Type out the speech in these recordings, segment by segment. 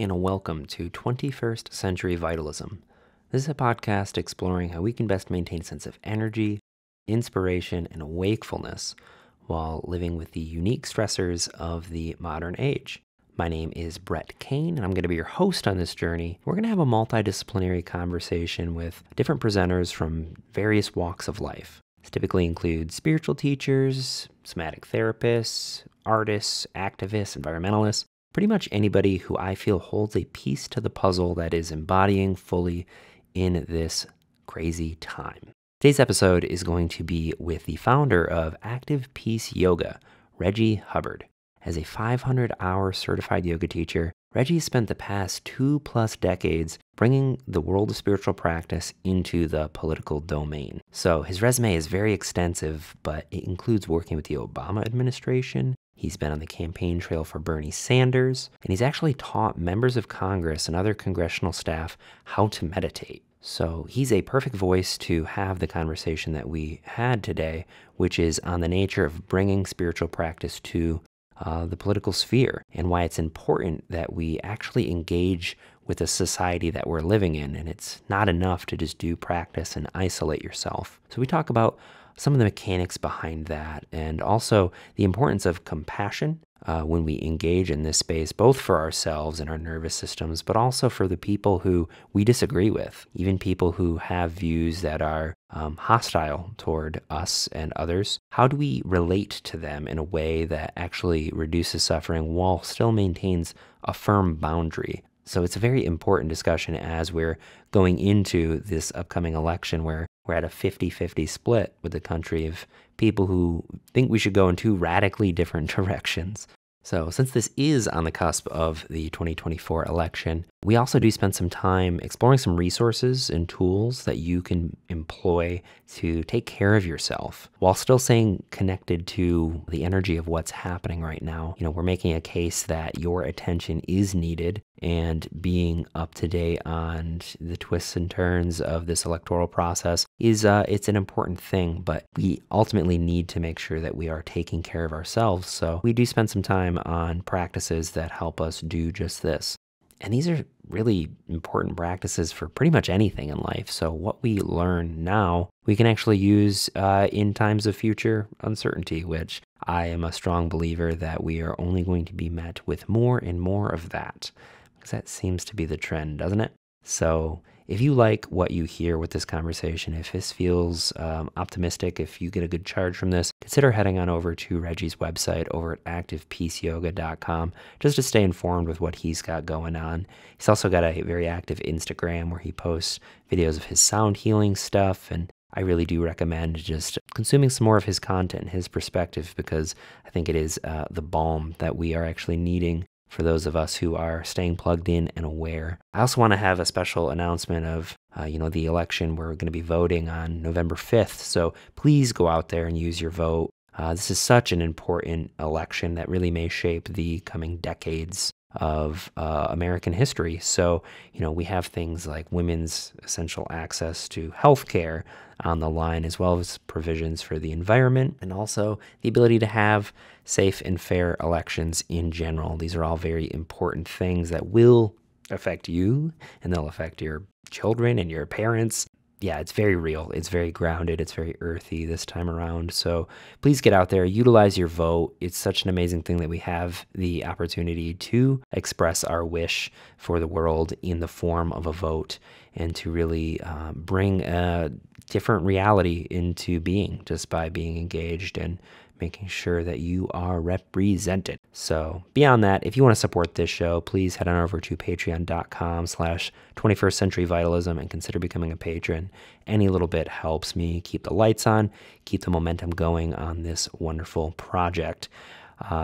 and welcome to 21st Century Vitalism. This is a podcast exploring how we can best maintain a sense of energy, inspiration, and wakefulness while living with the unique stressors of the modern age. My name is Brett Kane, and I'm going to be your host on this journey. We're going to have a multidisciplinary conversation with different presenters from various walks of life. This typically includes spiritual teachers, somatic therapists, artists, activists, environmentalists, pretty much anybody who I feel holds a piece to the puzzle that is embodying fully in this crazy time. Today's episode is going to be with the founder of Active Peace Yoga, Reggie Hubbard. As a 500-hour certified yoga teacher, Reggie spent the past 2+ decades bringing the world of spiritual practice into the political domain. So his resume is very extensive, but it includes working with the Obama administration. He's been on the campaign trail for Bernie Sanders, and he's actually taught members of Congress and other congressional staff how to meditate. So he's a perfect voice to have the conversation that we had today, which is on the nature of bringing spiritual practice to the political sphere and why it's important that we actually engage with the society that we're living in. And it's not enough to just do practice and isolate yourself. So we talk about some of the mechanics behind that and also the importance of compassion when we engage in this space, both for ourselves and our nervous systems, but also for the people who we disagree with, even people who have views that are hostile toward us and others. How do we relate to them in a way that actually reduces suffering while still maintains a firm boundary? So it's a very important discussion as we're going into this upcoming election where we're at a 50-50 split with the country of people who think we should go in two radically different directions. So since this is on the cusp of the 2024 election, we also do spend some time exploring some resources and tools that you can employ to take care of yourself while still staying connected to the energy of what's happening right now. You know, we're making a case that your attention is needed, and being up to date on the twists and turns of this electoral process is it's an important thing, but we ultimately need to make sure that we are taking care of ourselves. So we do spend some time on practices that help us do just this. And these are really important practices for pretty much anything in life. So what we learn now, we can actually use in times of future uncertainty, which I am a strong believer that we are only going to be met with more and more of that, because that seems to be the trend, doesn't it? So if you like what you hear with this conversation, if this feels optimistic, if you get a good charge from this, consider heading on over to Reggie's website over at activepeaceyoga.com just to stay informed with what he's got going on. He's also got a very active Instagram where he posts videos of his sound healing stuff, and I really do recommend just consuming some more of his content, his perspective, because I think it is the balm that we are actually needing for those of us who are staying plugged in and aware. I also want to have a special announcement of, the election. We're going to be voting on November 5th. So please go out there and use your vote. This is such an important election that really may shape the coming decades of American history. So, we have things like women's essential access to healthcare on the line, as well as provisions for the environment, and also the ability to have safe and fair elections in general. These are all very important things that will affect you, and they'll affect your children and your parents. Yeah, it's very real. It's very grounded. It's very earthy this time around. So please get out there, utilize your vote. It's such an amazing thing that we have the opportunity to express our wish for the world in the form of a vote and to really bring a different reality into being just by being engaged and making sure that you are represented. So beyond that, if you want to support this show, please head on over to patreon.com/21st Century Vitalism and consider becoming a patron. Any little bit helps me keep the lights on, keep the momentum going on this wonderful project.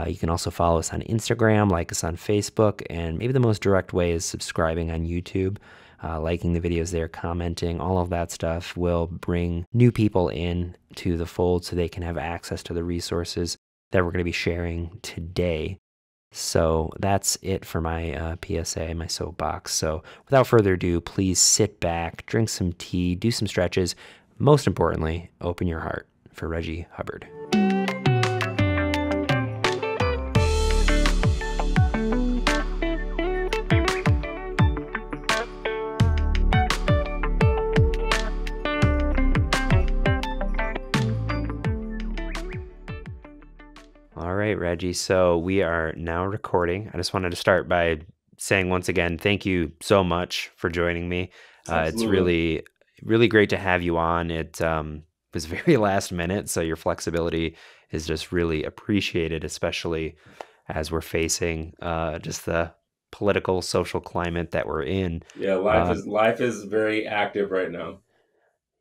You can also follow us on Instagram, like us on Facebook, and maybe the most direct way is subscribing on YouTube. Liking the videos there, commenting, all of that stuff will bring new people in to the fold so they can have access to the resources that we're going to be sharing today. So that's it for my PSA, my soapbox. So without further ado, please sit back, drink some tea, do some stretches. Most importantly, open your heart for Reggie Hubbard. Reggie. So we are now recording. I just wanted to start by saying once again, thank you so much for joining me. It's Absolutely. really, really great to have you on. It was very last minute, so your flexibility is just really appreciated, especially as we're facing just the political, social climate that we're in. Yeah, life Uh, is life is very active right now.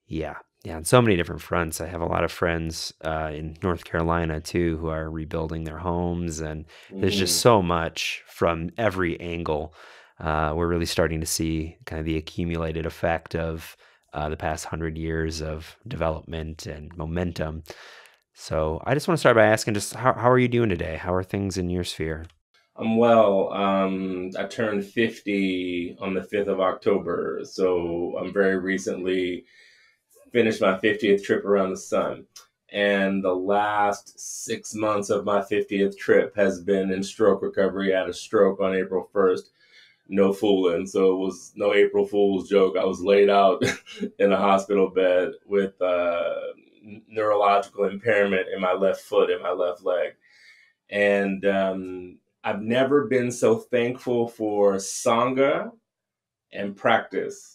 Yeah, yeah, on so many different fronts. I have a lot of friends in North Carolina too who are rebuilding their homes, and there's just Hmm. so much from every angle. We're really starting to see kind of the accumulated effect of the past 100 years of development and momentum. So I just want to start by asking, just how are you doing today? How are things in your sphere? I'm well. I turned 50 on the 5th of October, so I'm very recently finished my 50th trip around the sun. And the last 6 months of my 50th trip has been in stroke recovery. I had a stroke on April 1st. No fooling. So it was no April Fool's joke. I was laid out in a hospital bed with neurological impairment in my left foot and my left leg. And I've never been so thankful for Sangha and practice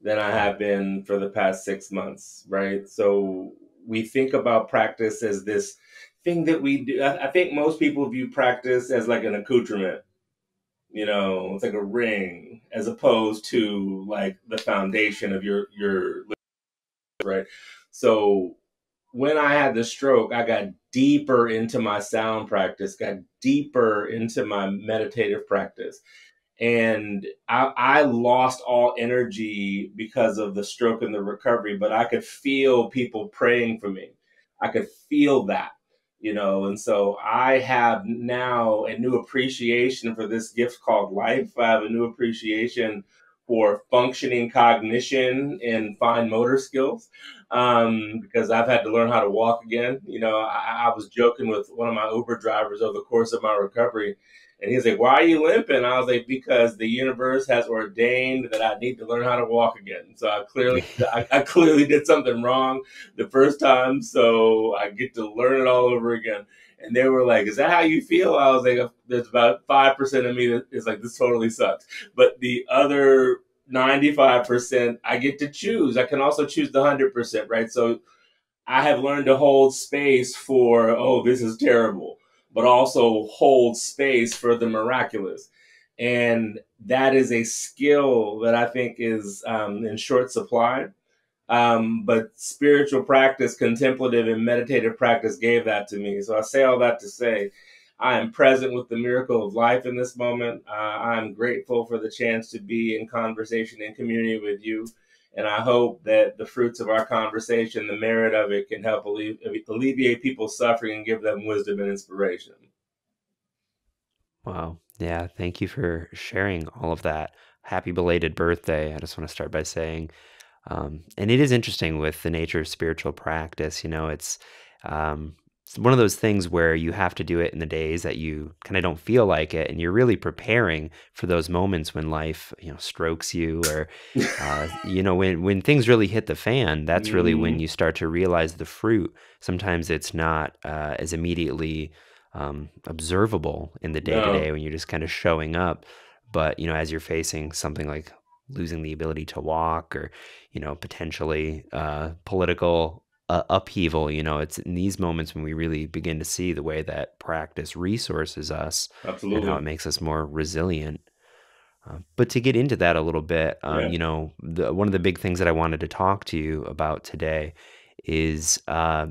than I Yeah. have been for the past 6 months, right? So we think about practice as this thing that we do. I think most people view practice as like an accoutrement. It's like a ring as opposed to like the foundation of your right. So when I had the stroke, I got deeper into my sound practice, got deeper into my meditative practice. And I lost all energy because of the stroke and the recovery, but I could feel people praying for me. I could feel that. And so I have now a new appreciation for this gift called life. I have a new appreciation for functioning cognition and fine motor skills, because I've had to learn how to walk again. I was joking with one of my Uber drivers over the course of my recovery, and he's like, "Why are you limping?" I was like, "Because the universe has ordained that I need to learn how to walk again. So I clearly did something wrong the first time, so I get to learn it all over again." And they were like, "Is that how you feel?" I was like, "There's about 5% of me that is like, this totally sucks, but the other 95%, I get to choose. I can also choose the 100%, right?" So I have learned to hold space for, oh, this is terrible, but also hold space for the miraculous. And that is a skill that I think is in short supply. But spiritual practice, contemplative and meditative practice gave that to me. So I say all that to say I am present with the miracle of life in this moment. I'm grateful for the chance to be in conversation and community with you. And I hope that the fruits of our conversation, the merit of it, can help alleviate people's suffering and give them wisdom and inspiration. Wow. Yeah. Thank you for sharing all of that. Happy belated birthday. I just want to start by saying, and it is interesting with the nature of spiritual practice. It's one of those things where you have to do it in the days that you kind of don't feel like it, and you're really preparing for those moments when life, strokes you, or when things really hit the fan. That's really when Mm, you start to realize the fruit. Sometimes it's not as immediately observable in the day to day no, when you're just kind of showing up. But as you're facing something like losing the ability to walk, or potentially political upheaval, it's in these moments when we really begin to see the way that practice resources us and how it absolutely. makes us more resilient. But to get into that a little bit, Yeah. one of the big things that I wanted to talk to you about today is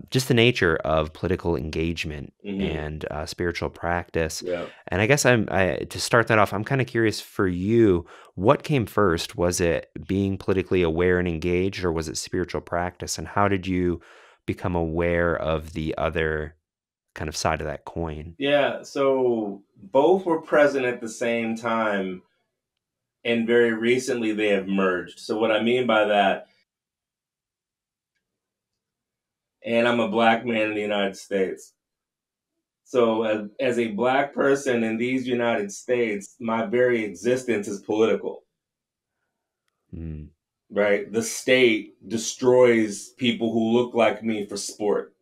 just the nature of political engagement Hmm. and spiritual practice. Yeah. And I guess to start that off, I'm kind of curious for you, what came first? Was it being politically aware and engaged, or was it spiritual practice? And how did you become aware of the other kind of side of that coin? Yeah. So both were present at the same time, and very recently they have merged. So what I mean by that, and I'm a black man in the United States. So as a black person in these United States, my very existence is political, Mm, right? The state destroys people who look like me for sport,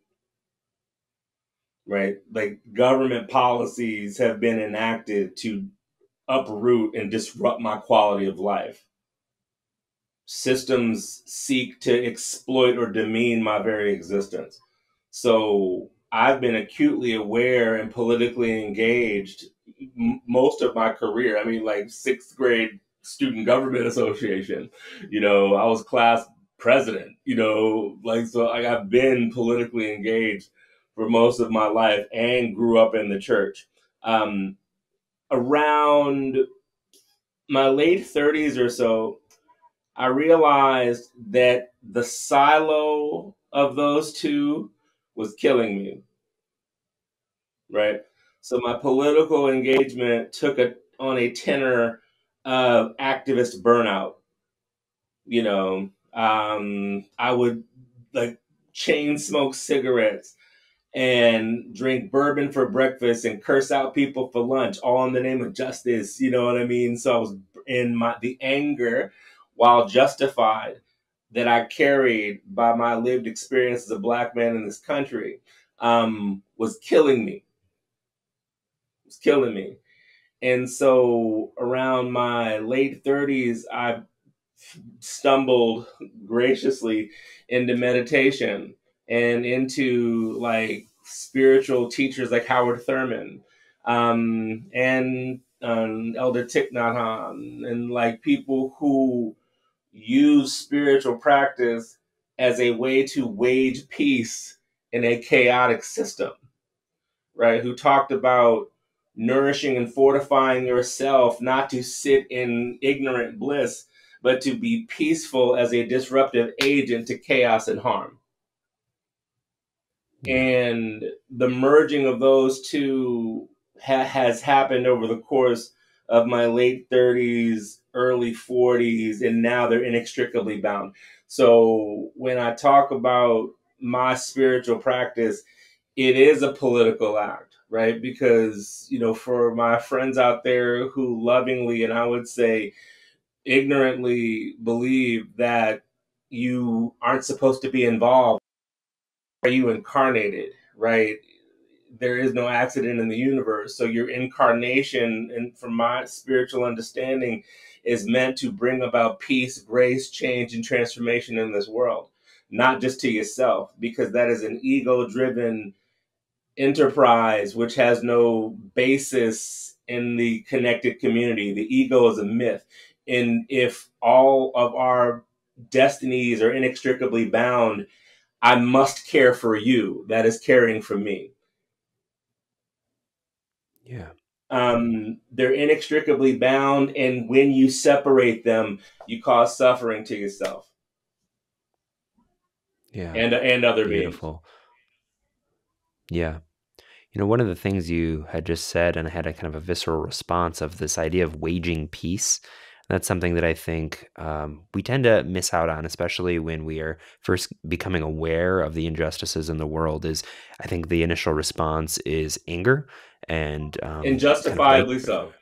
right? Like government policies have been enacted to uproot and disrupt my quality of life. Systems seek to exploit or demean my very existence. So I've been acutely aware and politically engaged most of my career. I mean, like sixth grade student government association, I was class president, like, so I've been politically engaged for most of my life and grew up in the church. Around my late 30s or so, I realized that the silo of those two was killing me, right? So my political engagement took on a tenor of activist burnout. I would like chain smoke cigarettes and drink bourbon for breakfast and curse out people for lunch, all in the name of justice. You know what I mean? So I was in the anger, while justified, that I carried by my lived experience as a Black man in this country, was killing me. It was killing me. And so around my late 30s, I stumbled graciously into meditation and into like spiritual teachers like Howard Thurman, and Elder Thich Nhat Hanh, and like people who use spiritual practice as a way to wage peace in a chaotic system, right? Who talked about nourishing and fortifying yourself, not to sit in ignorant bliss, but to be peaceful as a disruptive agent to chaos and harm. Yeah. And the merging of those two has happened over the course of my late 30s, early 40s, and now they're inextricably bound. So when I talk about my spiritual practice, it is a political act, right? Because, for my friends out there who lovingly, and I would say ignorantly, believe that you aren't supposed to be involved, are you incarnated, right? There is no accident in the universe. So your incarnation, and from my spiritual understanding, is meant to bring about peace, grace, change, and transformation in this world, not just to yourself, because that is an ego driven enterprise which has no basis in the connected community. The ego is a myth. And if all of our destinies are inextricably bound, I must care for you. That is caring for me. Yeah. They're inextricably bound, and when you separate them, you cause suffering to yourself Yeah. and other beings. Beautiful. Yeah. One of the things you had just said, and I had a kind of a visceral response of this idea of waging peace. That's something that I think we tend to miss out on, especially when we are first becoming aware of the injustices in the world. Is I think the initial response is anger and And kind of justifiably so.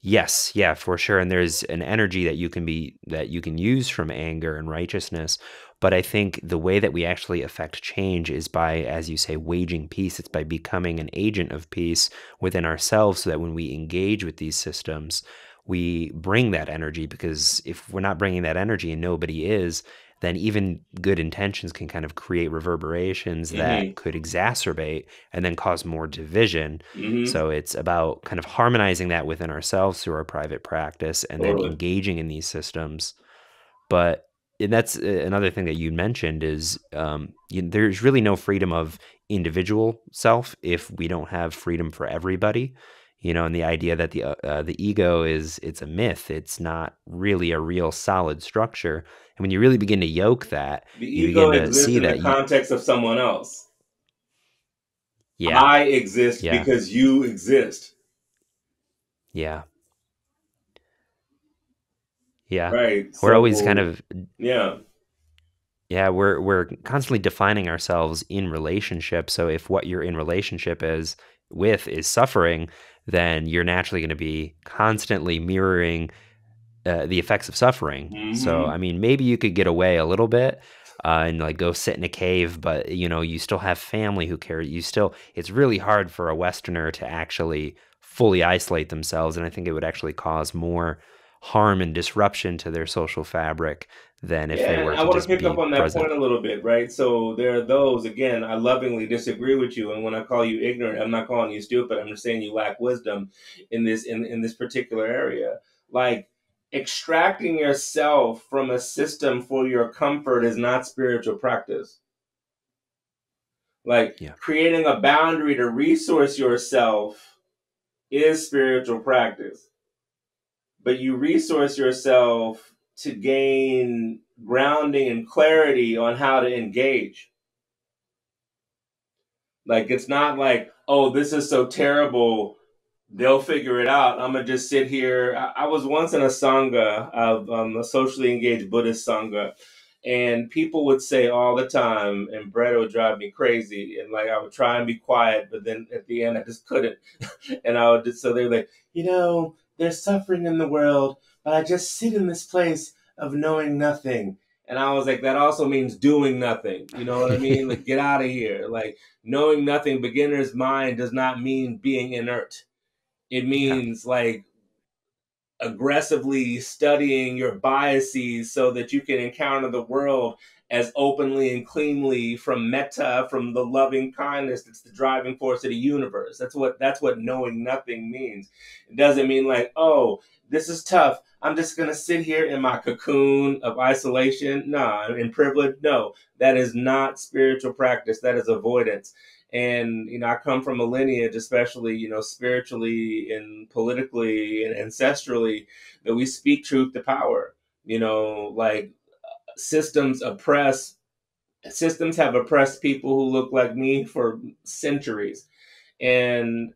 Yes, yeah, for sure. And there's an energy that you can use from anger and righteousness. But I think the way that we actually affect change is by, as you say, waging peace. It's by becoming an agent of peace within ourselves so that when we engage with these systems, we bring that energy. Because if we're not bringing that energy and nobody is, then even good intentions can kind of create reverberations that Mm-hmm. could exacerbate and then cause more division. Mm-hmm. So it's about kind of harmonizing that within ourselves through our private practice and then Totally. engaging in these systems. But and that's another thing that you mentioned is there's really no freedom of individual self if we don't have freedom for everybody. And the idea that the ego it's a myth. It's not really a real solid structure. And when you really begin to yoke that, The you ego begin to exists see in the that context of someone else. yeah, I exist yeah, because you exist. yeah, yeah. Right. We're always kind So, of yeah. Yeah, we're constantly defining ourselves in relationship. So if what you're in relationship is suffering, then you're naturally going to be constantly mirroring the effects of suffering. So Mm-hmm. I mean, maybe you could get away a little bit, and like go sit in a cave, but you still have family who care. It's really hard for a Westerner to actually fully isolate themselves, and I think it would actually cause more harm and disruption to their social fabric than if Yeah, they and were I to want to just pick up be on that point present. a little bit, right? So there are those, again, I lovingly disagree with you, and when I call you ignorant, I'm not calling you stupid. I'm just saying you lack wisdom in this particular area. Like extracting yourself from a system for your comfort is not spiritual practice. Like Yeah. creating a boundary to resource yourself is spiritual practice, but you resource yourself to gain grounding and clarity on how to engage. Like it's not like, oh, this is so terrible, they'll figure it out. I'm gonna just sit here. I was once in a sangha of a socially engaged Buddhist sangha, and people would say all the time, and Brett would drive me crazy. And like I would try and be quiet, but then at the end I just couldn't. And I would just so they were like, there's suffering in the world, but I just sit in this place of knowing nothing. And I was like, that also means doing nothing. You know what I mean? Like, get out of here. Like, knowing nothing, beginner's mind does not mean being inert. It Yeah. means like aggressively studying your biases so that you can encounter the world as openly and cleanly from metta, from the loving kindness that's the driving force of the universe. That's what knowing nothing means. It doesn't mean like, oh, this is tough, I'm just gonna sit here in my cocoon of isolation. No, in privilege. No, that is not spiritual practice. That is avoidance. And I come from a lineage, especially spiritually and politically and ancestrally, that we speak truth to power. Like systems oppress systems have oppressed people who look like me for centuries, and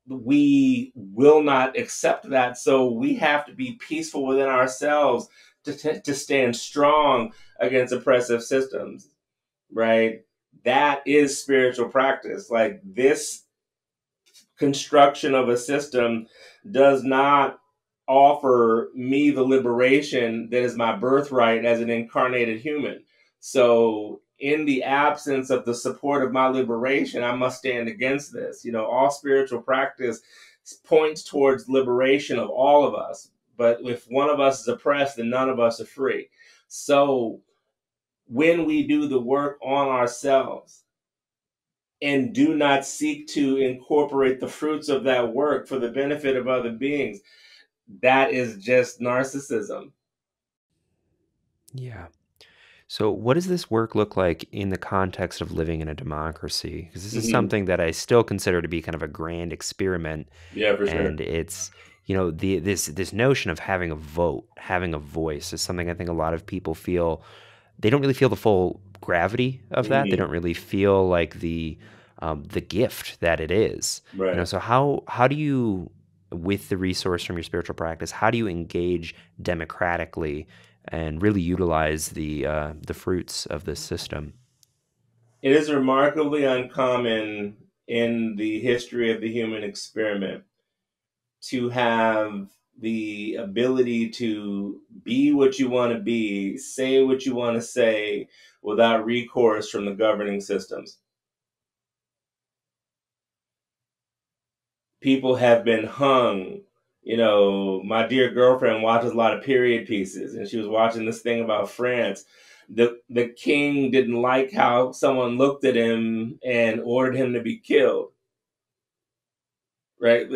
we will not accept that. So we have to be peaceful within ourselves to stand strong against oppressive systems, right? That is spiritual practice. Like this construction of a system does not offer me the liberation that is my birthright as an incarnated human. So, in the absence of the support of my liberation, I must stand against this. All spiritual practice points towards liberation of all of us. But if one of us is oppressed, then none of us are free. So, when we do the work on ourselves, and do not seek to incorporate the fruits of that work for the benefit of other beings, that is just narcissism. Yeah. So, what does this work look like in the context of living in a democracy? Because this is Hmm. something that I still consider to be kind of a grand experiment, Yeah, for sure. and it's this notion of having a vote, having a voice, is something I think a lot of people feel they don't really feel the full gravity of that. They Hmm. don't really feel like the gift that it is. Right. So how do you, with the resource from your spiritual practice, how do you engage democratically and really utilize the fruits of this system? It is remarkably uncommon in the history of the human experiment to have the ability to be what you want to be, say what you want to say without recourse from the governing systems. People have been hung. My dear girlfriend watches a lot of period pieces, and she was watching this thing about France. The king didn't like how someone looked at him and ordered him to be killed. Right?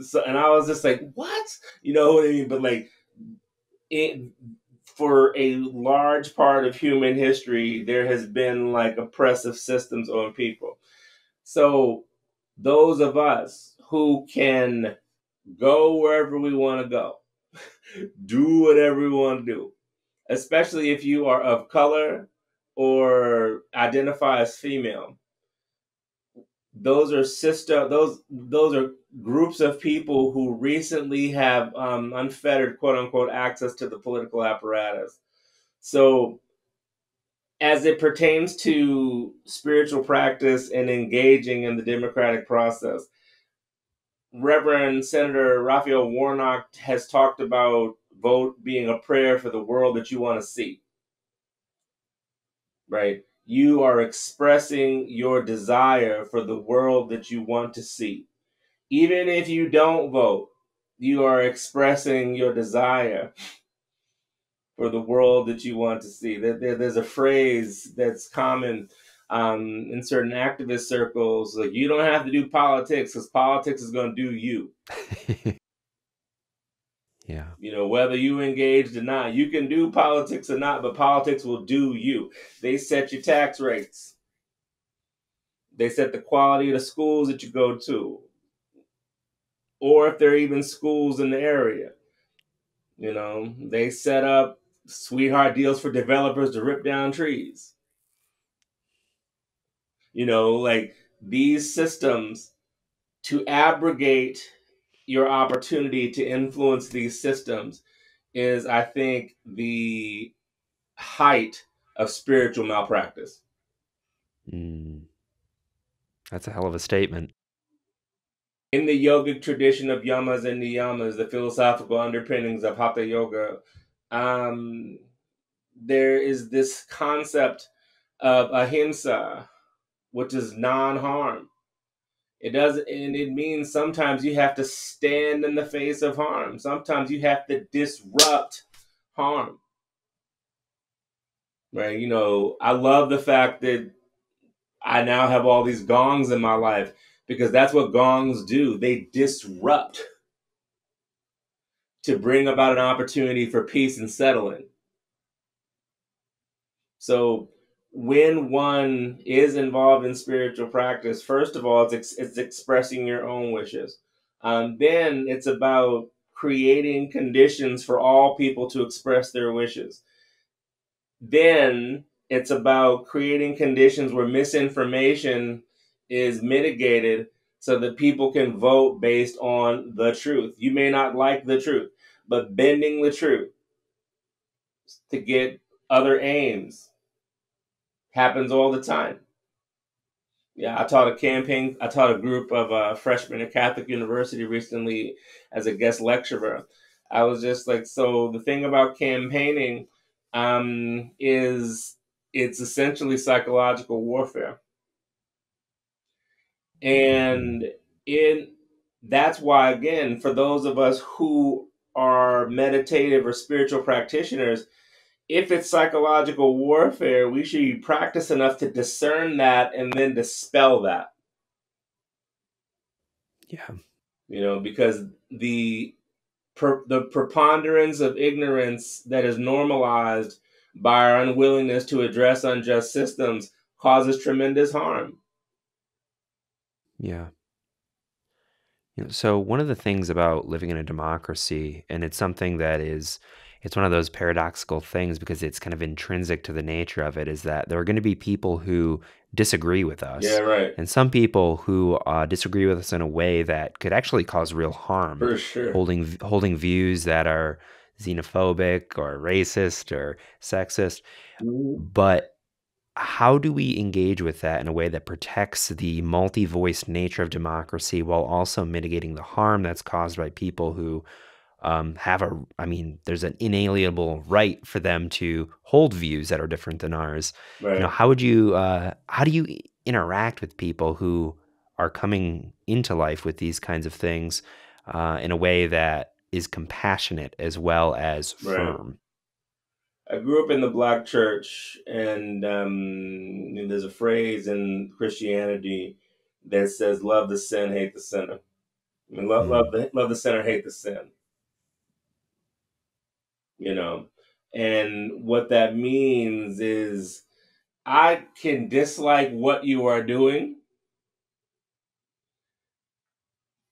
So, and I was just like, what? You know what I mean? But like, it, for a large part of human history, there has been like oppressive systems on people. So those of us who can go wherever we want to go, do whatever we want to do, especially if you are of color or identify as female. Those are groups of people who recently have unfettered quote unquote access to the political apparatus. So as it pertains to spiritual practice and engaging in the democratic process, Reverend Senator Raphael Warnock has talked about vote being a prayer for the world that you want to see. right? You are expressing your desire for the world that you want to see. Even if you don't vote, you are expressing your desire for the world that you want to see. There's a phrase that's common in certain activist circles, like, you don't have to do politics because politics is going to do you. Yeah. You know, whether you engaged or not, you can do politics or not, but politics will do you. They set your tax rates. They set the quality of the schools that you go to, or if there are even schools in the area. You know, they set up sweetheart deals for developers to rip down trees. You know, like, these systems, to abrogate your opportunity to influence these systems is, I think, the height of spiritual malpractice. Mm, that's a hell of a statement. In the yogic tradition of yamas and niyamas, the philosophical underpinnings of hatha yoga, um, there is this concept of ahimsa, which is non-harm. It does, and it means sometimes you have to stand in the face of harm. Sometimes you have to disrupt harm. Right? You know, I love the fact that I now have all these gongs in my life, because that's what gongs do. They disrupt to bring about an opportunity for peace and settling. So when one is involved in spiritual practice, first of all, it's expressing your own wishes. Then it's about creating conditions for all people to express their wishes. Then it's about creating conditions where misinformation is mitigated so that people can vote based on the truth. You may not like the truth, but bending the truth to get other aims happens all the time. Yeah, I taught a group of freshmen at Catholic University recently as a guest lecturer. I was just like, so the thing about campaigning is it's essentially psychological warfare. Mm-hmm. And in that's why, again, for those of us who are meditative or spiritual practitioners, if it's psychological warfare, we should practice enough to discern that and then dispel that. Yeah. You know, because the preponderance of ignorance that is normalized by our unwillingness to address unjust systems causes tremendous harm. Yeah. So one of the things about living in a democracy, and it's something that is, it's one of those paradoxical things because it's kind of intrinsic to the nature of it, is that there are going to be people who disagree with Yeah, us, right. and some people who disagree with us in a way that could actually cause real harm, For sure. holding views that are xenophobic or racist or sexist. Mhm. But how do we engage with that in a way that protects the multi-voiced nature of democracy while also mitigating the harm that's caused by people who I mean, there's an inalienable right for them to hold views that are different than ours. Right. How do you interact with people who are coming into life with these kinds of things in a way that is compassionate as well as Right. firm? I grew up in the black church, and there's a phrase in Christianity that says, "Love the sin, hate the sinner." I mean, Mm, love the sinner, hate the sin. You know, and what that means is, I can dislike what you are doing,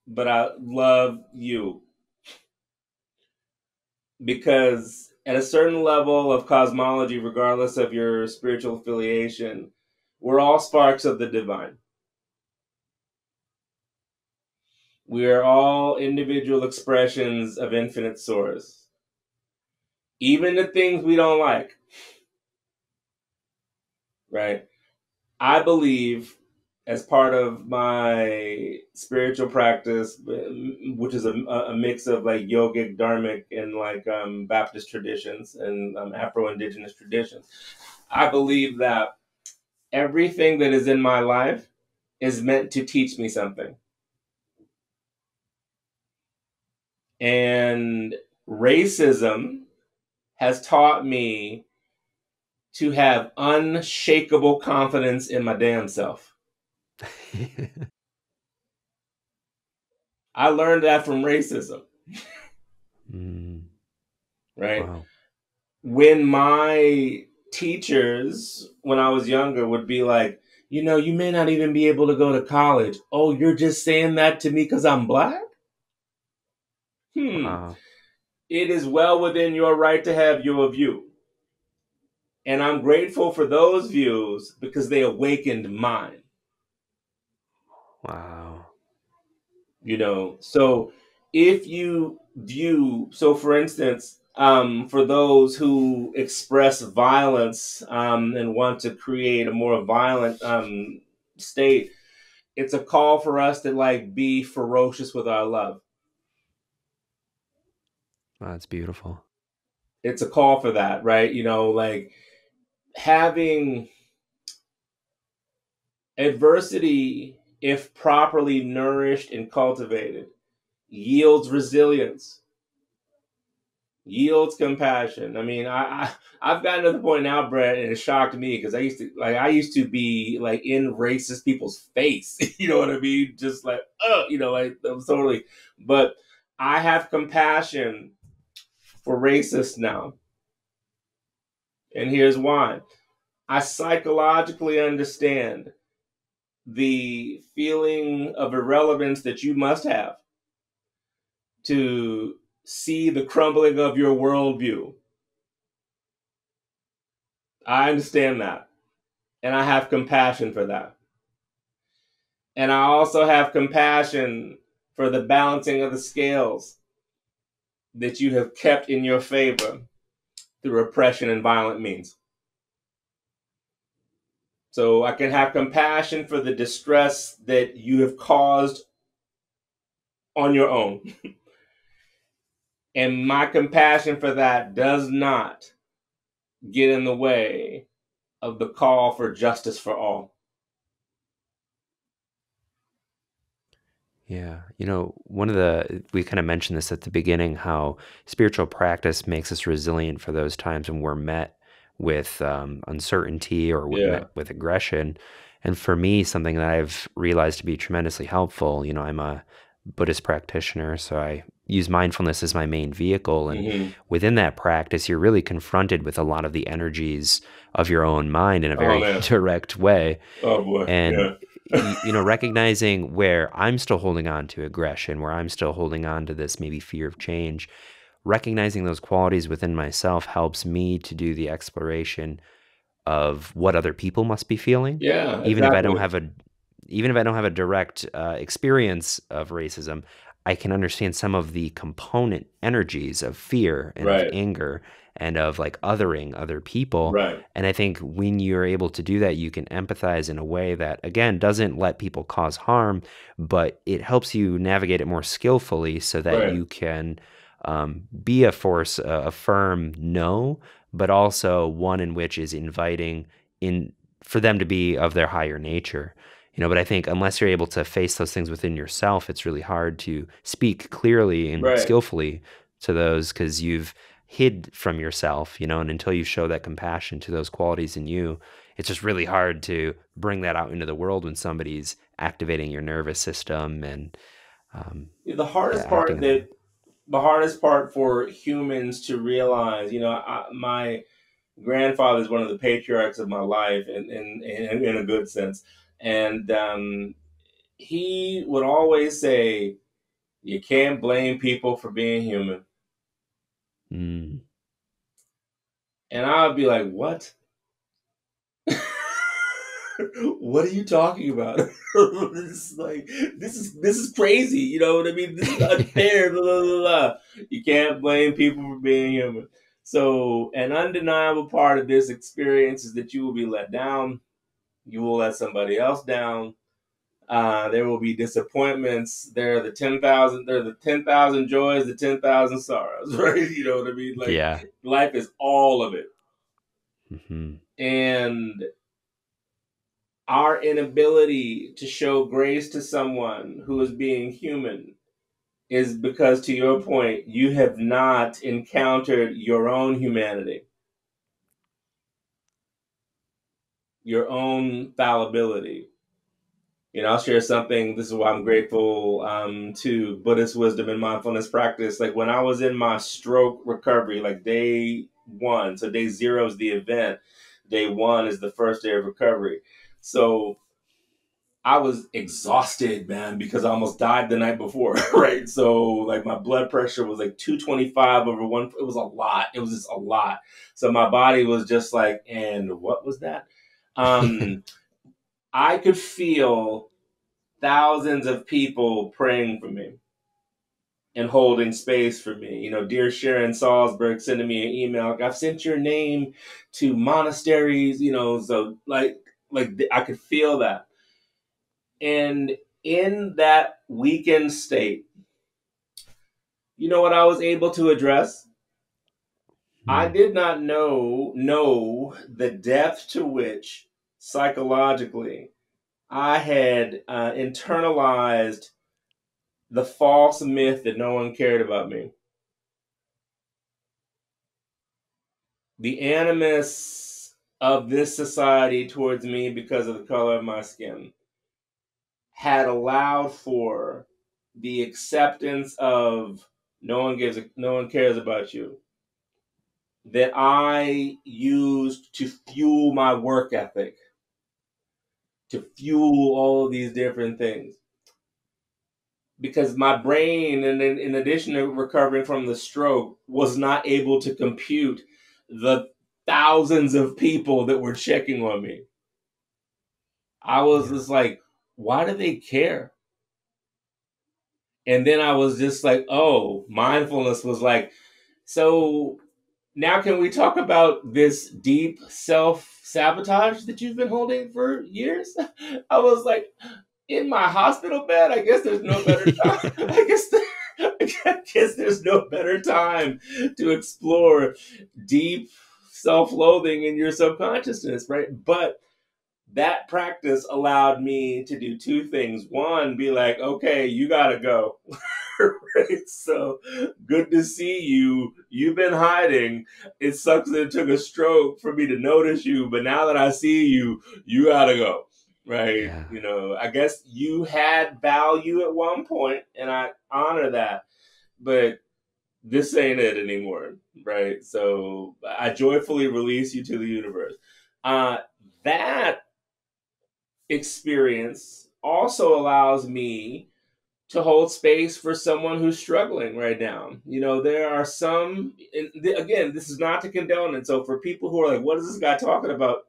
but I love you, because at a certain level of cosmology, regardless of your spiritual affiliation, we're all sparks of the divine. We are all individual expressions of infinite source. Even the things we don't like, right? I believe, as part of my spiritual practice, which is a mix of like yogic, dharmic, and like Baptist traditions and Afro-Indigenous traditions, I believe that everything that is in my life is meant to teach me something. And racism has taught me to have unshakable confidence in my damn self. I learned that from racism, Mm, right? wow. When my teachers, when I was younger, would be like, you know, you may not even be able to go to college. Oh, you're just saying that to me because I'm black? Wow. It is well within your right to have your view. And I'm grateful for those views because they awakened mine. Wow. You know, so if you view, so for instance, for those who express violence and want to create a more violent state, it's a call for us to like be ferocious with our love. Wow, that's beautiful. It's a call for that, right? You know, like having adversity, if properly nourished and cultivated, yields resilience, yields compassion. I mean, I've gotten to the point now, Brett, and it shocked me because I used to be like in racist people's face. You know what I mean? Just like, oh, you know, like that was totally. But I have compassion for racists now, and here's why. I psychologically understand the feeling of irrelevance that you must have to see the crumbling of your worldview. I understand that. And I have compassion for that. And I also have compassion for the balancing of the scales that you have kept in your favor through oppression and violent means. So I can have compassion for the distress that you have caused on your own. And my compassion for that does not get in the way of the call for justice for all. Yeah. We kind of mentioned this at the beginning, how spiritual practice makes us resilient for those times when we're met with uncertainty or Yeah. met with aggression. And for me, something that I've realized to be tremendously helpful, I'm a Buddhist practitioner, so I use mindfulness as my main vehicle. And Mm-hmm. within that practice, you're really confronted with a lot of the energies of your own mind in a Oh very man. direct way. Oh boy. And Yeah. recognizing where I'm still holding on to aggression, where I'm still holding on to this maybe fear of change, recognizing those qualities within myself helps me to do the exploration of what other people must be feeling, Yeah. even if I don't Exactly. have a even if I don't have a direct experience of racism. I can understand some of the component energies of fear and of Right. anger and of like othering other people. Right. And I think when you're able to do that, you can empathize in a way that, again, doesn't let people cause harm, but it helps you navigate it more skillfully so that Right. you can be a force, a firm no, but also one in which is inviting in for them to be of their higher nature. But I think unless you're able to face those things within yourself, it's really hard to speak clearly and Right. skillfully to those because you've hid from yourself, and until you show that compassion to those qualities in you, it's just really hard to bring that out into the world when somebody's activating your nervous system and The yeah, hardest acting part in that. that the hardest part for humans to realize, my grandfather is one of the patriarchs of my life, in a good sense, and he would always say, "You can't blame people for being human," Mm. and I would be like, "What? What are you talking about? This is crazy. You know what I mean? This is unfair. Blah, blah, blah, blah. You can't blame people for being human." So, an undeniable part of this experience is that you will be let down. You will let somebody else down. There will be disappointments. There are the 10,000. There are the 10,000 joys, the 10,000 sorrows. Right? You know what I mean? Like Yeah. life is all of it. Mm-hmm. And our inability to show grace to someone who is being human is because, to your point, you have not encountered your own humanity, your own fallibility. I'll share something. This is why I'm grateful to Buddhist wisdom and mindfulness practice. Like when I was in my stroke recovery, like day one, so day zero is the event, day one is the first day of recovery. So I was exhausted, man, because I almost died the night before, right? So like my blood pressure was like 225 over one. It was a lot. It was just a lot. So my body was just like, and what was that? I could feel thousands of people praying for me and holding space for me. Dear Sharon Salzberg sending me an email. Like, I've sent your name to monasteries, so like I could feel that. And in that weakened state, you know what I was able to address? I did not know the depth to which psychologically I had internalized the false myth that no one cared about me. The animus of this society towards me because of the color of my skin had allowed for the acceptance of no one cares about you, that I used to fuel my work ethic, to fuel all of these different things. Because my brain, and in addition to recovering from the stroke, was not able to compute the thousands of people that were checking on me. I was just like, why do they care? And then I was just like, oh, mindfulness was like, so now can we talk about this deep self-sabotage that you've been holding for years? I was like, in my hospital bed, I guess there's no better time. I guess there's no better time to explore deep self-loathing in your subconsciousness, right? But that practice allowed me to do two things. One, be like, okay, you gotta go. Right? So good to see you. You've been hiding. It sucks that it took a stroke for me to notice you, but now that I see you, you gotta go. Right? Yeah. I guess you had value at one point, and I honor that, but this ain't it anymore. Right? So I joyfully release you to the universe. That experience also allows me to hold space for someone who's struggling right now. There are some, again, this is not to condone it. So for people who are like, what is this guy talking about?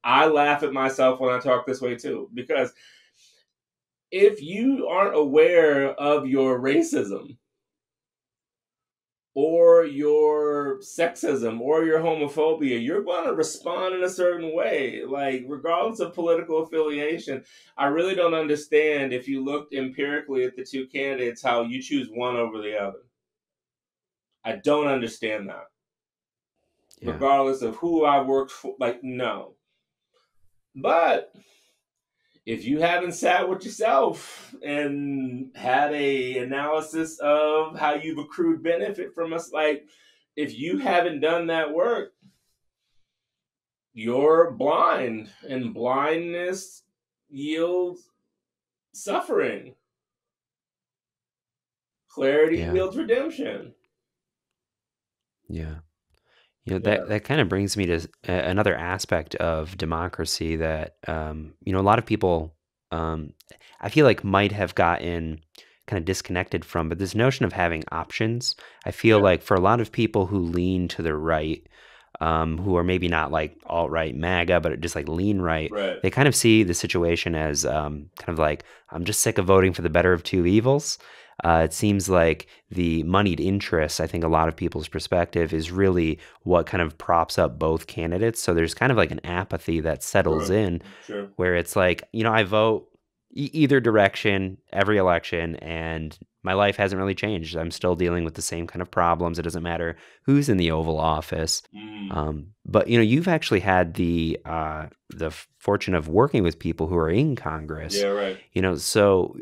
I laugh at myself when I talk this way too, because if you aren't aware of your racism or your sexism or your homophobia, you're going to respond in a certain way, like regardless of political affiliation. I really don't understand, if you looked empirically at the two candidates, how you choose one over the other. I don't understand that. Yeah. Regardless of who I worked for, like, no. But if you haven't sat with yourself and had a analysis of how you've accrued benefit from us, like, if you haven't done that work, you're blind, and blindness yields suffering. Clarity Yeah. yields redemption. Yeah. Yeah. That kind of brings me to another aspect of democracy that, a lot of people, I feel like might have gotten kind of disconnected from, but this notion of having options, I feel Yeah. like for a lot of people who lean to the right, who are maybe not like alt-right MAGA, but just like lean right, Right. they kind of see the situation as kind of like, I'm just sick of voting for the better of two evils. It seems like the moneyed interests, I think a lot of people's perspective, is really what kind of props up both candidates. So there's kind of like an apathy that settles Sure. in Sure. where it's like, I vote either direction every election, and my life hasn't really changed. I'm still dealing with the same kind of problems. It doesn't matter who's in the Oval Office. Mm. But you've actually had the fortune of working with people who are in Congress. Yeah, right. So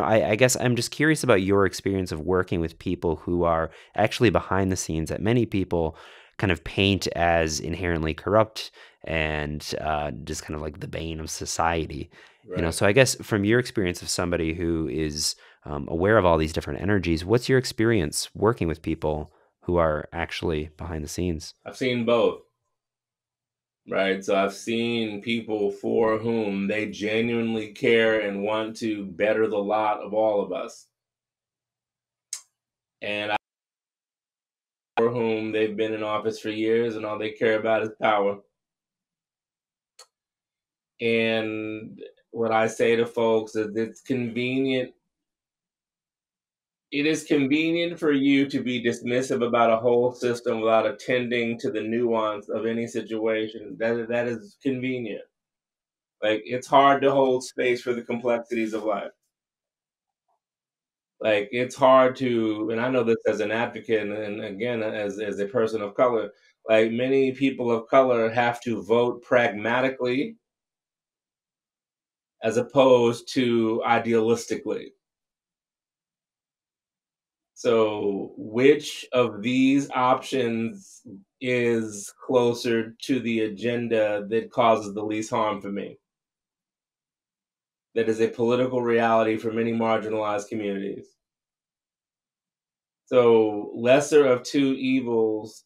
I guess I'm just curious about your experience of working with people who are actually behind the scenes that many people kind of paint as inherently corrupt and just kind of like the bane of society. Right. So I guess from your experience of somebody who is aware of all these different energies, what's your experience working with people who are actually behind the scenes? I've seen both. Right. So I've seen people for whom they genuinely care and want to better the lot of all of us. And for whom they've been in office for years and all they care about is power. And what I say to folks is it's convenient. It is convenient for you to be dismissive about a whole system without attending to the nuance of any situation. That is convenient. Like it's hard to hold space for the complexities of life. Like it's hard to, and I know this as an advocate, and again as a person of color. Like many people of color have to vote pragmatically as opposed to idealistically. So, which of these options is closer to the agenda that causes the least harm for me? That is a political reality for many marginalized communities. So, lesser of two evils,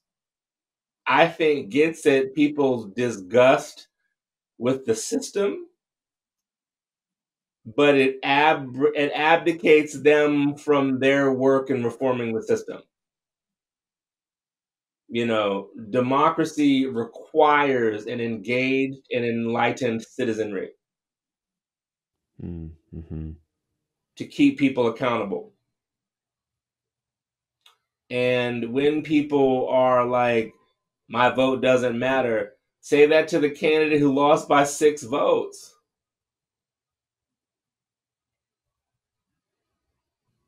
I think, gets at people's disgust with the system, but it abdicates them from their work in reforming the system. Democracy requires an engaged and enlightened citizenry Mm-hmm. to keep people accountable. And when people are like, my vote doesn't matter, say that to the candidate who lost by 6 votes.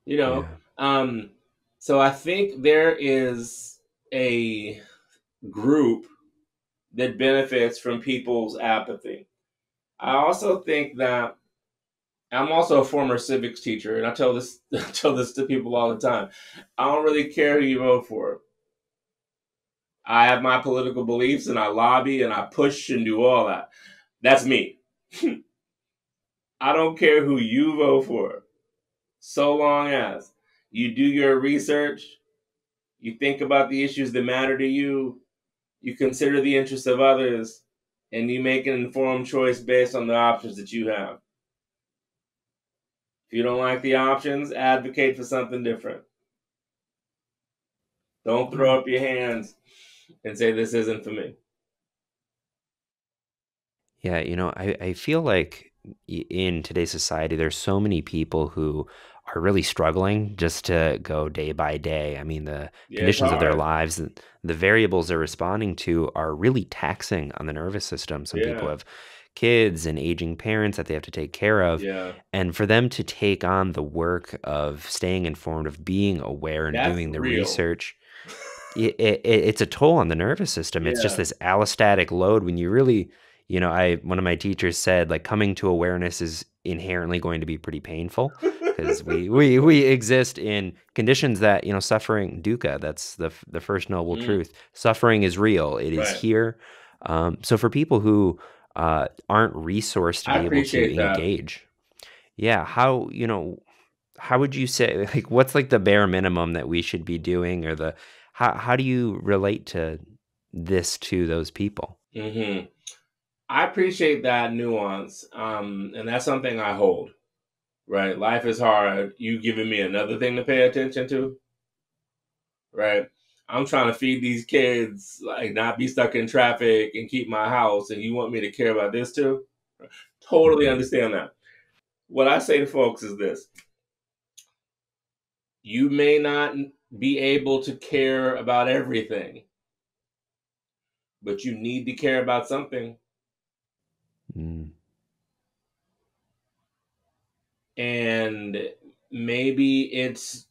You know, Yeah. um, so I think there is a group that benefits from people's apathy. I also think that I'm also a former civics teacher, and I tell this I tell this to people all the time. I don't really care who you vote for. I have my political beliefs, and I lobby, and I push, and do all that. That's me. I don't care who you vote for, so long as you do your research, you think about the issues that matter to you, you consider the interests of others, and you make an informed choice based on the options that you have. If you don't like the options, advocate for something different. Don't Yeah. throw up your hands and say this isn't for me. Yeah, I feel like in today's society, there's so many people who are really struggling just to go day by day. I mean, the Yeah, it's conditions of their hard. lives, and the variables they're responding to are really taxing on the nervous system. Some people Yeah, have kids and aging parents that they have to take care of. yeah. And for them to take on the work of staying informed, of being aware and That's doing the real. research, it's a toll on the nervous system. It's just Yeah. this allostatic load when you really, I one of my teachers said like coming to awareness is inherently going to be pretty painful because we exist in conditions that suffering dukkha. That's the first noble Mm, truth. Suffering is real. It is right. here. So for people who aren't resourced to I be able to appreciate that. engage, yeah, how would you say like what's like the bare minimum that we should be doing or the how do you relate to this to those people? Hmm. I appreciate that nuance. And that's something I hold. Right. Life is hard. You giving me another thing to pay attention to. Right. I'm trying to feed these kids, like not be stuck in traffic and keep my house. And you want me to care about this too? Totally Mhm. understand that. What I say to folks is this: you may not be able to care about everything, but you need to care about something. Mm. And it's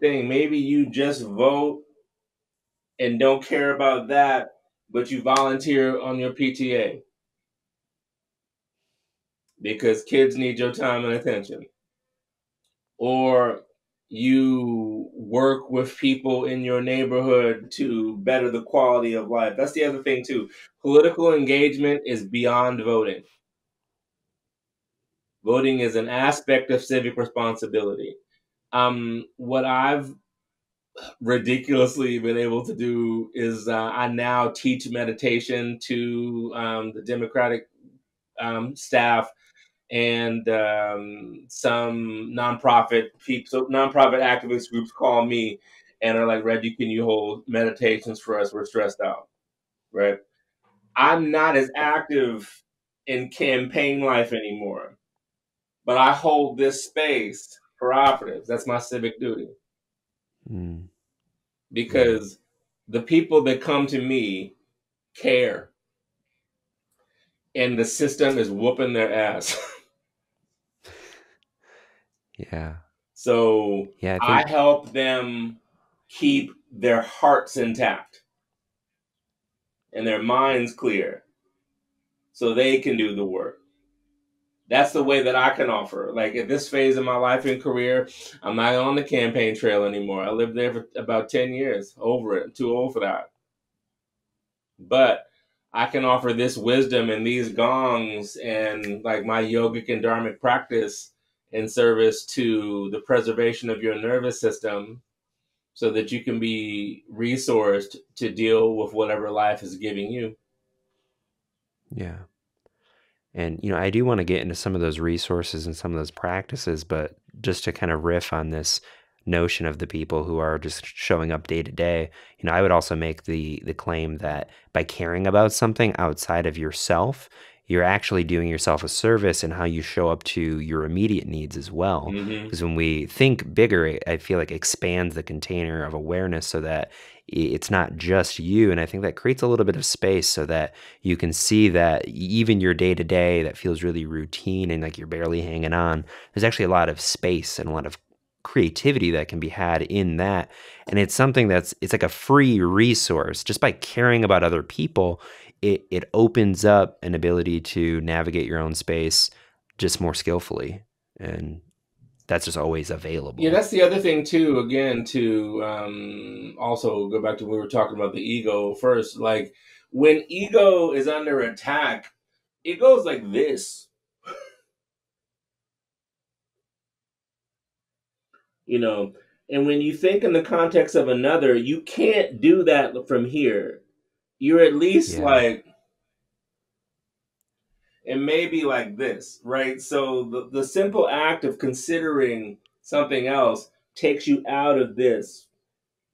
maybe you just vote and don't care about that, but you volunteer on your PTA because kids need your time and attention. Or you work with people in your neighborhood to better the quality of life. That's the other thing too. Political engagement is beyond voting. Voting is an aspect of civic responsibility. What I've ridiculously been able to do is I now teach meditation to the Democratic staff and some nonprofit people. So nonprofit activist groups call me and are like, Reggie, can you hold meditations for us? We're stressed out, right? I'm not as active in campaign life anymore, but I hold this space for operatives. That's my civic duty. Mm. Because the people that come to me care, and the system is whooping their ass. Yeah. So Yeah, I I think, help them keep their hearts intact and their minds clear so they can do the work. That's the way that I can offer. Like at this phase of my life and career, I'm not on the campaign trail anymore. I lived there for about 10 years, over it. I'm too old for that. But I can offer this wisdom and these gongs and like my yogic and dharmic practice in service to the preservation of your nervous system so that you can be resourced to deal with whatever life is giving you. yeah. And, I do want to get into some of those resources and some of those practices, but just to kind of riff on this notion of the people who are just showing up day to day, I would also make the claim that by caring about something outside of yourself, you're actually doing yourself a service in how you show up to your immediate needs as well. Mm-hmm. Because when we think bigger, I feel like expands the container of awareness so that it's not just you. And I think that creates a little bit of space so that you can see that even your day to day that feels really routine and like you're barely hanging on, there's actually a lot of space and a lot of creativity that can be had in that. And it's something it's like a free resource. Just by caring about other people, it opens up an ability to navigate your own space just more skillfully. And that's just always available. Yeah, that's the other thing too. Again, to also go back to when we were talking about the ego first. Like when ego is under attack, it goes like this. And when you think in the context of another, you can't do that from here. You're at least Yeah. like, and maybe like this, right? So the simple act of considering something else takes you out of this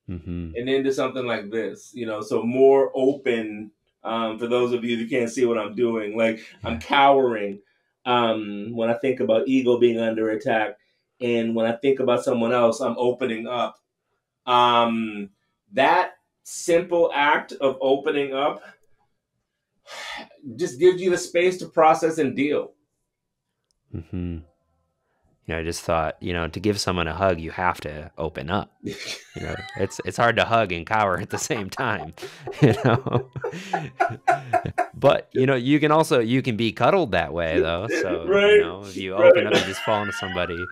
Mm-hmm. and into something like this, so more open. For those of you that can't see what I'm doing, like I'm Yeah. cowering when I think about ego being under attack. And when I think about someone else, I'm opening up. That simple act of opening up just gives you the space to process and deal. Mm-hmm. I just thought, to give someone a hug, you have to open up. It's hard to hug and cower at the same time, you know. But you can be cuddled that way though. So Right, if you open right. up and just fall into somebody,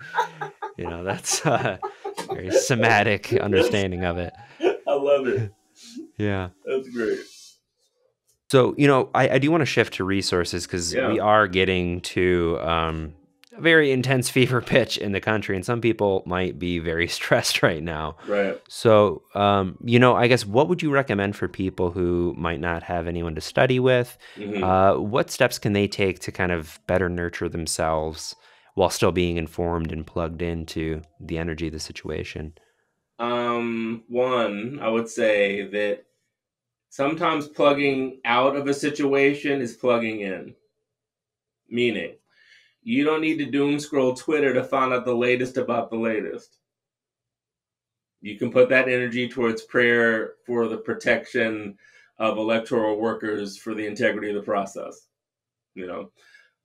that's a very somatic understanding of it. I love it. Yeah. That's great. So, I do want to shift to resources because Yeah. we are getting to a very intense fever pitch in the country, and some people might be very stressed right now. Right. So, I guess what would you recommend for people who might not have anyone to study with? What steps can they take to kind of better nurture themselves while still being informed and plugged into the energy of the situation? One, I would say that sometimes plugging out of a situation is plugging in. Meaning, you don't need to doom scroll Twitter to find out the latest about the latest. You can put that energy towards prayer for the protection of electoral workers for the integrity of the process.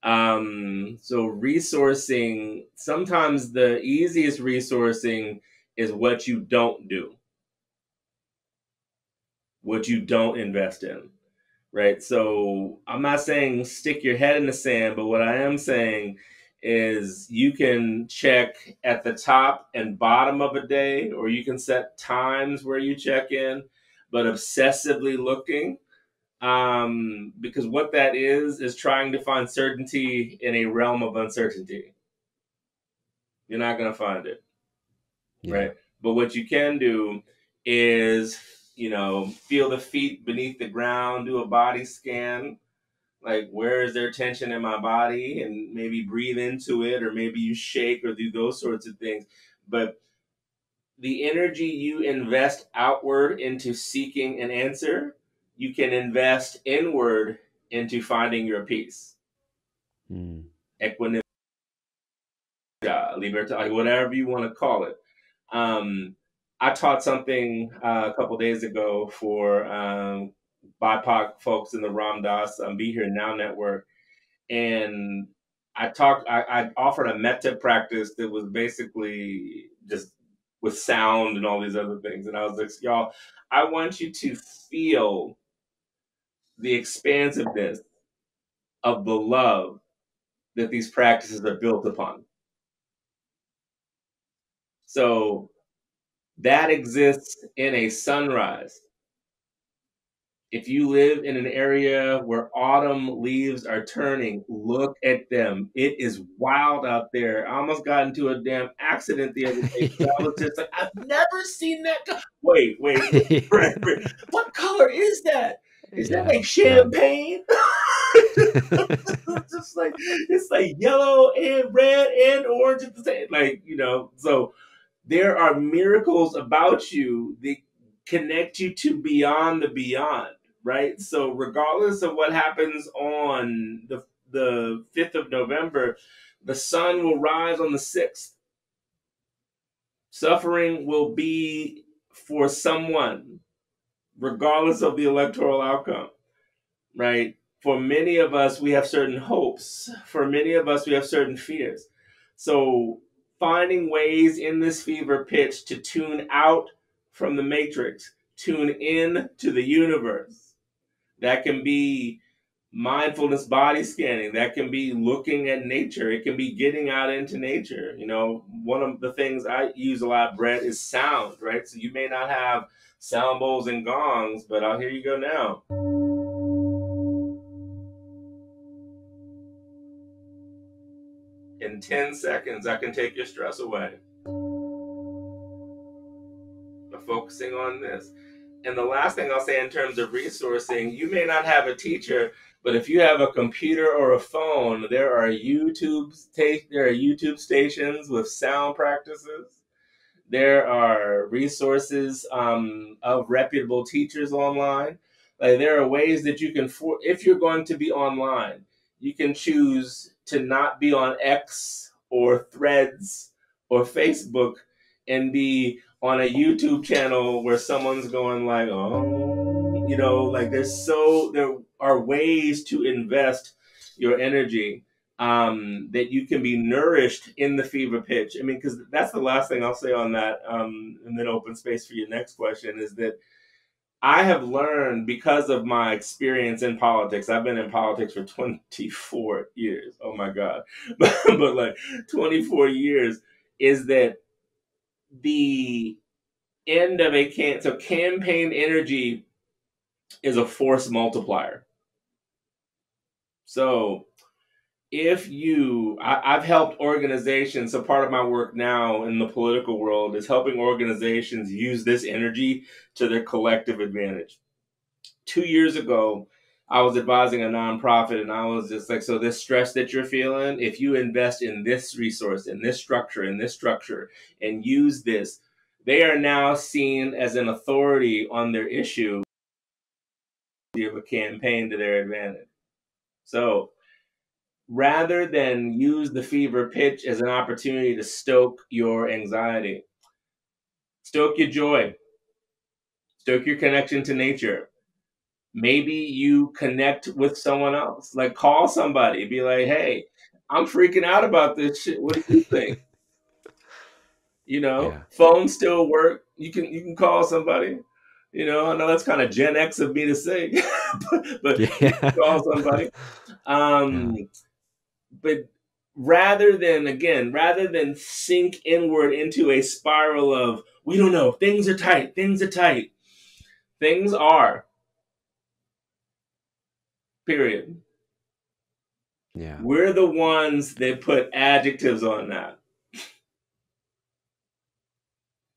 So resourcing, sometimes the easiest resourcing is what you don't do, what you don't invest in, right? So I'm not saying stick your head in the sand, but what I am saying is you can check at the top and bottom of a day, or you can set times where you check in, but obsessively looking, because what that is trying to find certainty in a realm of uncertainty. You're not going to find it, Yeah. right? But what you can do is, feel the feet beneath the ground, do a body scan, like where is there tension in my body, and maybe breathe into it, or maybe you shake or do those sorts of things. But the energy you invest outward into seeking an answer, you can invest inward into finding your peace, equanimity, libertad, whatever you want to call it. I taught something a couple days ago for BIPOC folks in the Ram Dass Be Here Now network, and I offered a metta practice that was basically just with sound and all these other things. And I was like, y'all, I want you to feel the expansiveness of the love that these practices are built upon. So that exists in a sunrise. If you live in an area where autumn leaves are turning, look at them. It is wild out there. I almost got into a damn accident the other day. I was just like, I've never seen that. Wait. What color is that? Is that like champagne? It's like yellow and red and orange at the same. So there are miracles about you that connect you to beyond the beyond, right? So regardless of what happens on the 5th of November, the sun will rise on the 6th. Suffering will be for someone, regardless of the electoral outcome, right? For many of us, we have certain hopes. For many of us, we have certain fears. So finding ways in this fever pitch to tune out from the matrix, tune in to the universe. That can be mindfulness body scanning. That can be looking at nature. It can be getting out into nature. One of the things I use a lot, Brett, is sound, right? So you may not have sound bowls and gongs, but here you go now. In 10 seconds, I can take your stress away by focusing on this. And the last thing I'll say in terms of resourcing, you may not have a teacher, but if you have a computer or a phone, there are YouTube stations with sound practices. There are resources of reputable teachers online. Like there are ways that you can, if you're going to be online, you can choose to not be on X or Threads or Facebook and be on a YouTube channel where someone's going like, oh, like there are ways to invest your energy that you can be nourished in the fever pitch. I mean, because that's the last thing I'll say on that, and then open space for your next question is that I have learned because of my experience in politics. I've been in politics for 24 years. Oh my God. But like 24 years is that the end of so campaign energy is a force multiplier. So I've helped organizations. So part of my work now in the political world is helping organizations use this energy to their collective advantage. 2 years ago, I was advising a nonprofit and I was just like, so this stress that you're feeling, if you invest in this resource, in this structure, and use this, they are now seen as an authority on their issue of a campaign to their advantage. So rather than use the fever pitch as an opportunity to stoke your anxiety, stoke your joy, stoke your connection to nature, Maybe you connect with someone else, like call somebody, be like, hey, I'm freaking out about this shit. What do you think? Yeah. Phones still work. You can call somebody. I know that's kind of Gen X of me to say, but you can Yeah. call somebody. Um, Yeah. but rather than sink inward into a spiral of we don't know, things are tight, things are. Period. Yeah. We're the ones that put adjectives on that.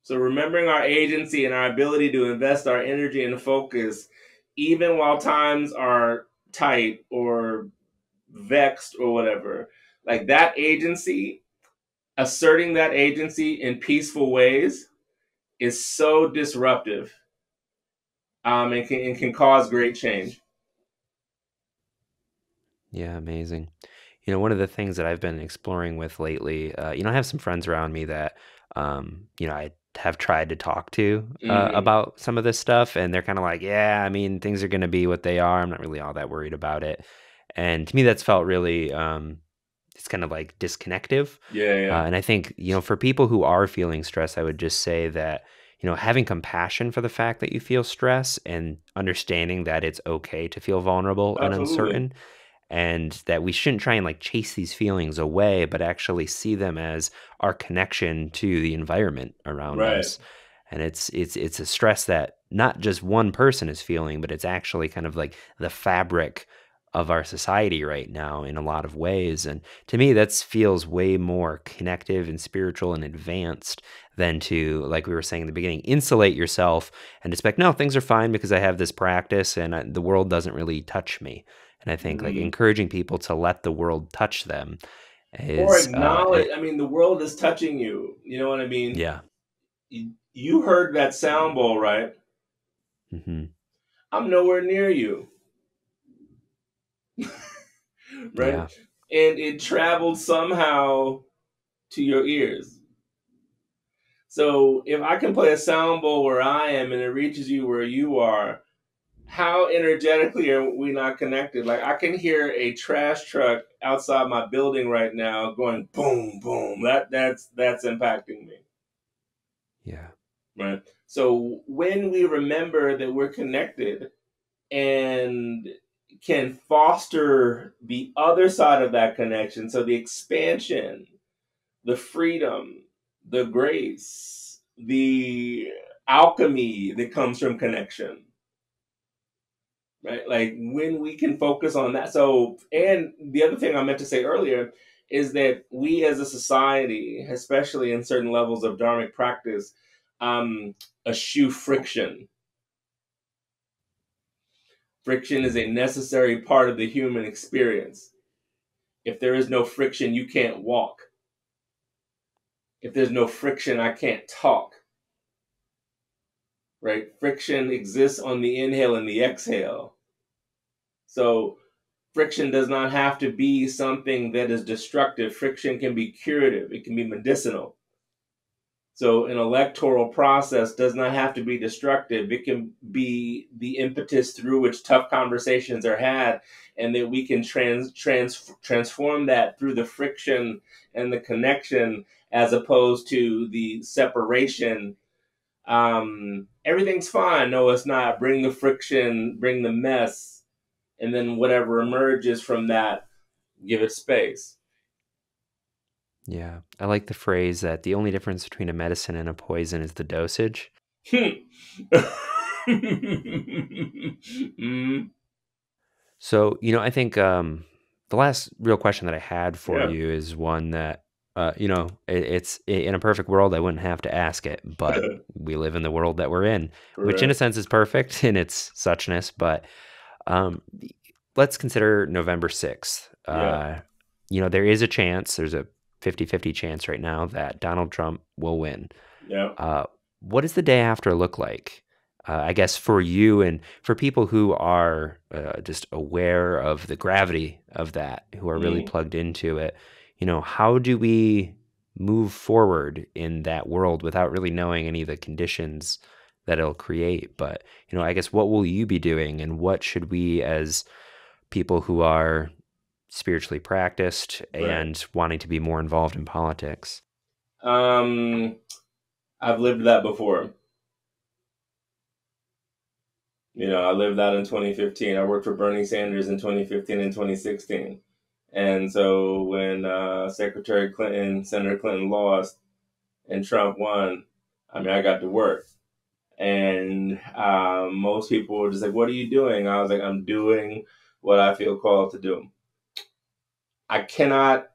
So remembering our agency and our ability to invest our energy and focus, even while times are tight or vexed or whatever, like that agency, asserting that agency in peaceful ways is so disruptive, and can cause great change. Yeah, amazing. One of the things that I've been exploring with lately, I have some friends around me that, I have tried to talk to Hmm. about some of this stuff, and they're kind of like, yeah, I mean, things are going to be what they are. I'm not really all that worried about it. And to me, that's felt really, it's kind of like disconnective. Yeah, yeah, And I think, for people who are feeling stress, I would just say that, having compassion for the fact that you feel stress and understanding that it's okay to feel vulnerable and absolutely. uncertain, and that we shouldn't try and like chase these feelings away, but actually see them as our connection to the environment around Right. us. And it's a stress that not just one person is feeling, but it's actually kind of like the fabric of our society right now in a lot of ways. And to me, that feels way more connective and spiritual and advanced than to, like we were saying in the beginning, insulate yourself and expect, no, things are fine because I have this practice and the world doesn't really touch me. And I think like Hmm. encouraging people to let the world touch them Or is, acknowledge, I mean, the world is touching you. You know what I mean? yeah. You heard that sound bowl, right? Hmm. I'm nowhere near you, right? Yeah. And it traveled somehow to your ears. So if I can play a sound bowl where I am and it reaches you where you are, how energetically are we not connected? Like I can hear a trash truck outside my building right now going boom, boom. That's impacting me, Yeah. right? So when we remember that we're connected and can foster the other side of that connection, so the expansion, the freedom, the grace, the alchemy that comes from connection, right? Like when we can focus on that. So, and the other thing I meant to say earlier is that we as a society, especially in certain levels of dharmic practice, eschew friction. Friction is Mm. a necessary part of the human experience. If there is no friction, you can't walk. If there's no friction, I can't talk, right? Friction exists on the inhale and the exhale. So friction does not have to be something that is destructive. Friction can be curative, it can be medicinal. So an electoral process does not have to be destructive. It can be the impetus through which tough conversations are had, and that we can transform that through the friction and the connection, as opposed to the separation. Everything's fine. No, it's not. Bring the friction, bring the mess, and then whatever emerges from that, give it space. Yeah. I like the phrase that the only difference between a medicine and a poison is the dosage. Mm, So, I think the last real question that I had for yeah, you is one that, in a perfect world, I wouldn't have to ask it, but we live in the world that we're in, which in a correct. sense is perfect in its suchness. But um, let's consider November 6th. Yeah, There is a chance, there's a 50-50 chance right now that Donald Trump will win. yeah. Uh, what does the day after look like? I guess for you and for people who are just aware of the gravity of that, who are really Mm. plugged into it, how do we move forward in that world without really knowing any of the conditions that it'll create. But, I guess what will you be doing, and what should we, as people who are spiritually practiced Right. and wanting to be more involved in politics? I've lived that before. I lived that in 2015. I worked for Bernie Sanders in 2015 and 2016. And so when Senator Clinton lost and Trump won, I got to work. And most people were just like, "What are you doing?" I was like, "I'm doing what I feel called to do." I cannot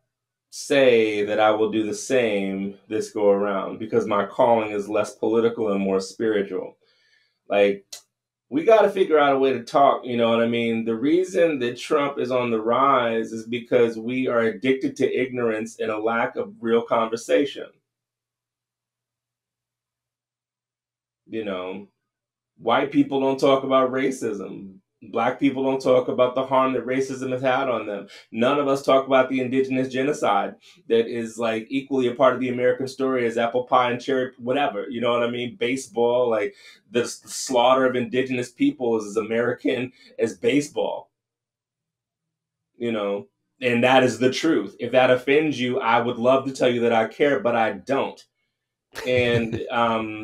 say that I will do the same this go around because my calling is less political and more spiritual. Like, we got to figure out a way to talk, you know what I mean? The reason that Trump is on the rise is because we are addicted to ignorance and a lack of real conversation. You know, white people don't talk about racism. Black people don't talk about the harm that racism has had on them. None of us talk about the indigenous genocide that is like equally a part of the American story as apple pie and cherry, whatever. You know what I mean? Baseball, like the slaughter of indigenous peoples is as American as baseball, you know? And that is the truth. If that offends you, I would love to tell you that I care, but I don't. And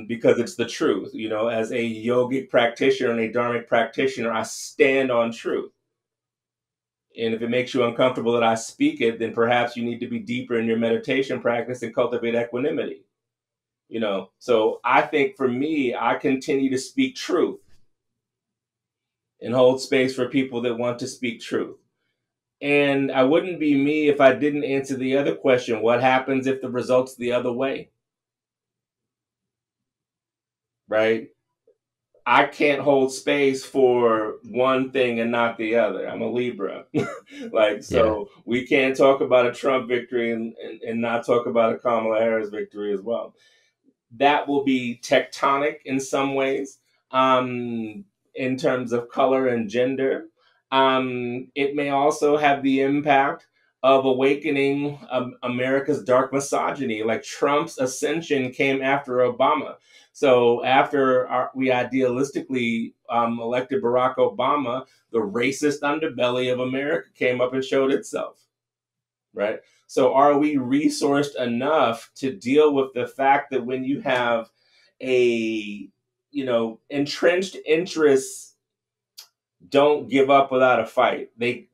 because it's the truth, as a yogic practitioner and a dharmic practitioner, I stand on truth. And if it makes you uncomfortable that I speak it, then perhaps you need to be deeper in your meditation practice and cultivate equanimity. So I think for me, I continue to speak truth and hold space for people that want to speak truth. And I wouldn't be me if I didn't answer the other question: what happens if the result's the other way? Right? I can't hold space for one thing and not the other. I'm a Libra. Yeah. So we can't talk about a Trump victory and not talk about a Kamala Harris victory as well. That will be tectonic in some ways, in terms of color and gender. It may also have the impact of awakening America's dark misogyny. Like Trump's ascension came after Obama. So after we idealistically elected Barack Obama, the racist underbelly of America came up and showed itself, right? So are we resourced enough to deal with the fact that when you have a, entrenched interests don't give up without a fight. They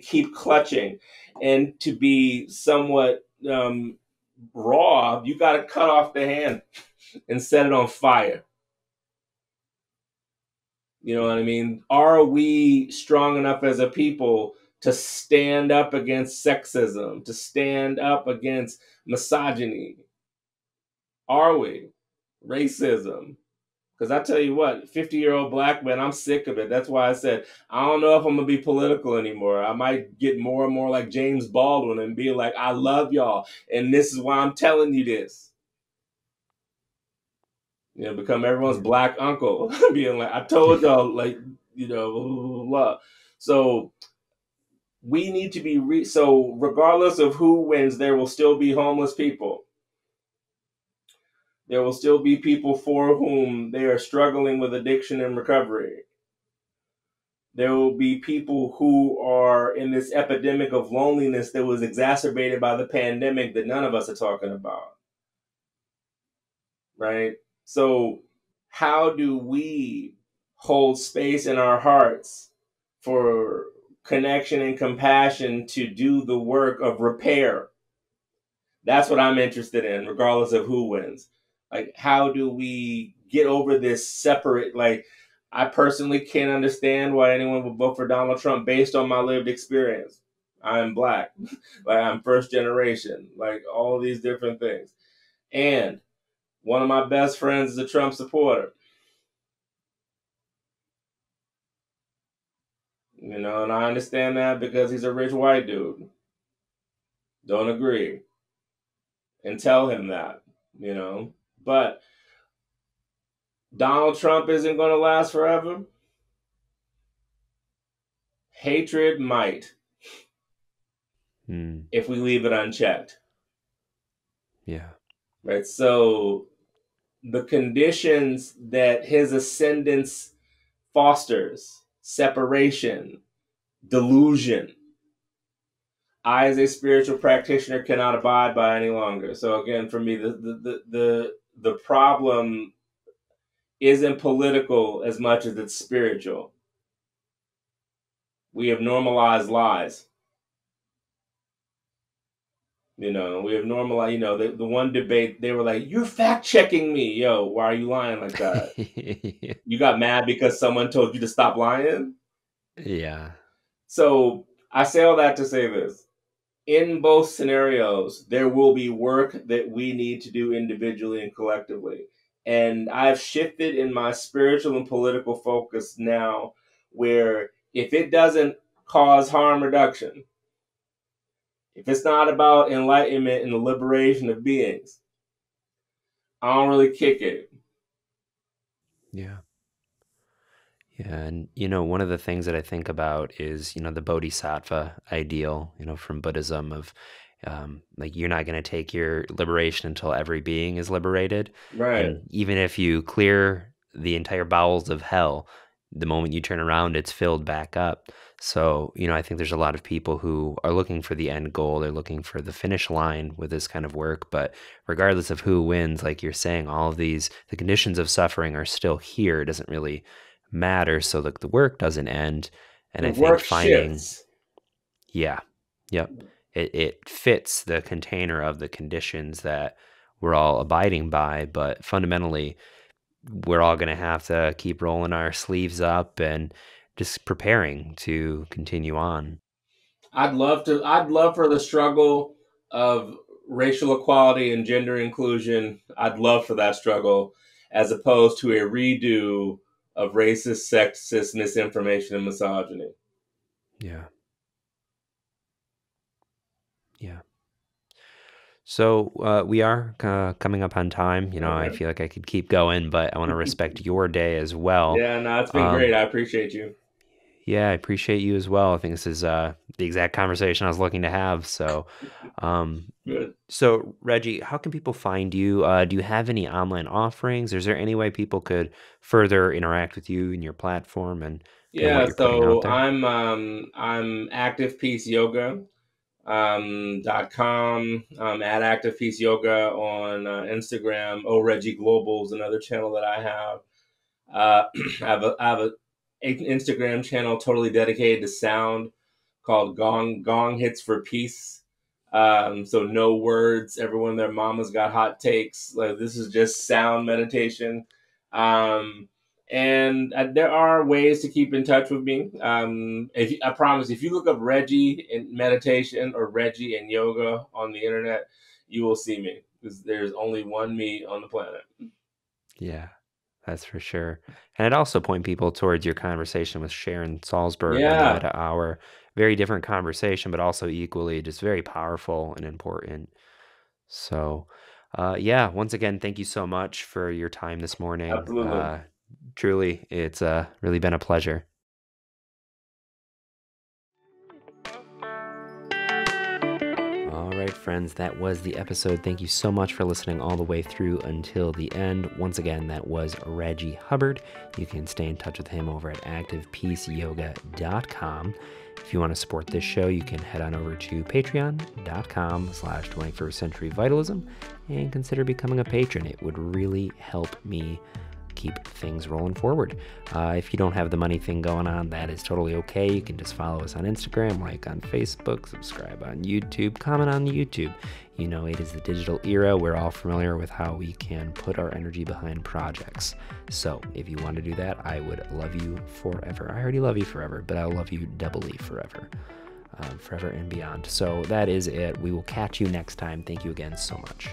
keep clutching, and to be somewhat raw, you got to cut off the hand and set it on fire. You know what I mean? Are we strong enough as a people to stand up against sexism, to stand up against misogyny? Are we? Racism. Because I tell you what, 50-year-old black man, I'm sick of it. That's why I said, I don't know if I'm going to be political anymore. I might get more and more like James Baldwin and be like, I love y'all. And this is why I'm telling you this. Become everyone's Yeah. black uncle, being like, I told y'all, like, blah, blah, blah, blah. So we need to be, so regardless of who wins, there will still be homeless people. There will still be people for whom they are struggling with addiction and recovery. There will be people who are in this epidemic of loneliness that was exacerbated by the pandemic that none of us are talking about, right? So, how do we hold space in our hearts for connection and compassion to do the work of repair? That's what I'm interested in, regardless of who wins. Like, how do we get over this separate? Like, I personally can't understand why anyone would vote for Donald Trump based on my lived experience. I'm black, like I'm first generation, like all these different things. And one of my best friends is a Trump supporter, and I understand that because he's a rich white dude. Don't agree, and tell him that. But Donald Trump isn't going to last forever. Hatred might, Mm. if we leave it unchecked. Yeah. Right? So the conditions that his ascendance fosters, separation, delusion, I, as a spiritual practitioner, cannot abide by any longer. So again, for me, the problem isn't political as much as it's spiritual. We have normalized lies. We have normalized, the one debate, they were like, you're fact checking me. Yo, why are you lying like that? You got mad because someone told you to stop lying? Yeah. So I say all that to say this. In both scenarios, there will be work that we need to do individually and collectively. And I've shifted in my spiritual and political focus now, where if it doesn't cause harm reduction, if it's not about enlightenment and the liberation of beings, I don't really kick it. Yeah. Yeah. And, one of the things that I think about is, the bodhisattva ideal, from Buddhism of like you're not going to take your liberation until every being is liberated. Right. And even if you clear the entire bowels of hell, the moment you turn around, it's filled back up. So, I think there's a lot of people who are looking for the end goal. They're looking for the finish line with this kind of work. But regardless of who wins, like you're saying, all of the conditions of suffering are still here. It doesn't really matter. So the work doesn't end. And The I think work finding, shifts. yeah, yep. It fits the container of the conditions that we're all abiding by, but fundamentally, we're all going to have to keep rolling our sleeves up and just preparing to continue on. I'd love for the struggle of racial equality and gender inclusion. I'd love for that struggle as opposed to a redo of racist, sexist, misinformation, and misogyny. Yeah. Yeah. So we are coming up on time. I Okay. feel like I could keep going, but I want to respect your day as well. Yeah, no, it's been great. Um, I appreciate you. yeah, I appreciate you as well. I think this is the exact conversation I was looking to have. So, um, Good. so Reggie, how can people find you? Do you have any online offerings? Is there any way people could further interact with you and your platform and kind of what Yeah, you're putting out so there? I'm Active Peace Yoga .com, at Active Peace Yoga on Instagram. Reggie Global is another channel that I have. I have an Instagram channel totally dedicated to sound called Gong Hits for Peace. So no words. Everyone, their mama's got hot takes. Like, this is just sound meditation. Um, and there are ways to keep in touch with me. I promise, if you look up Reggie in meditation or Reggie in yoga on the internet, you will see me, because there's only one me on the planet. Yeah, that's for sure. And I'd also point people towards your conversation with Sharon Salzberg on the Yeah, Meta Hour. Very different conversation, but also equally just very powerful and important. So, yeah, once again, thank you so much for your time this morning. absolutely. Truly, it's really been a pleasure. All right, friends, that was the episode. Thank you so much for listening all the way through until the end. Once again, that was Reggie Hubbard. You can stay in touch with him over at activepeaceyoga.com. If you want to support this show, you can head on over to patreon.com/21st Century Vitalism and consider becoming a patron. It would really help me keep things rolling forward. If you don't have the money thing going on, that is totally okay. You can just follow us on Instagram, like on Facebook, subscribe on YouTube, comment on YouTube. It is the digital era. We're all familiar with how we can put our energy behind projects. So if you want to do that, I would love you forever. I already love you forever, but I'll love you doubly forever. Forever and beyond. So that is it. We will catch you next time. Thank you again so much.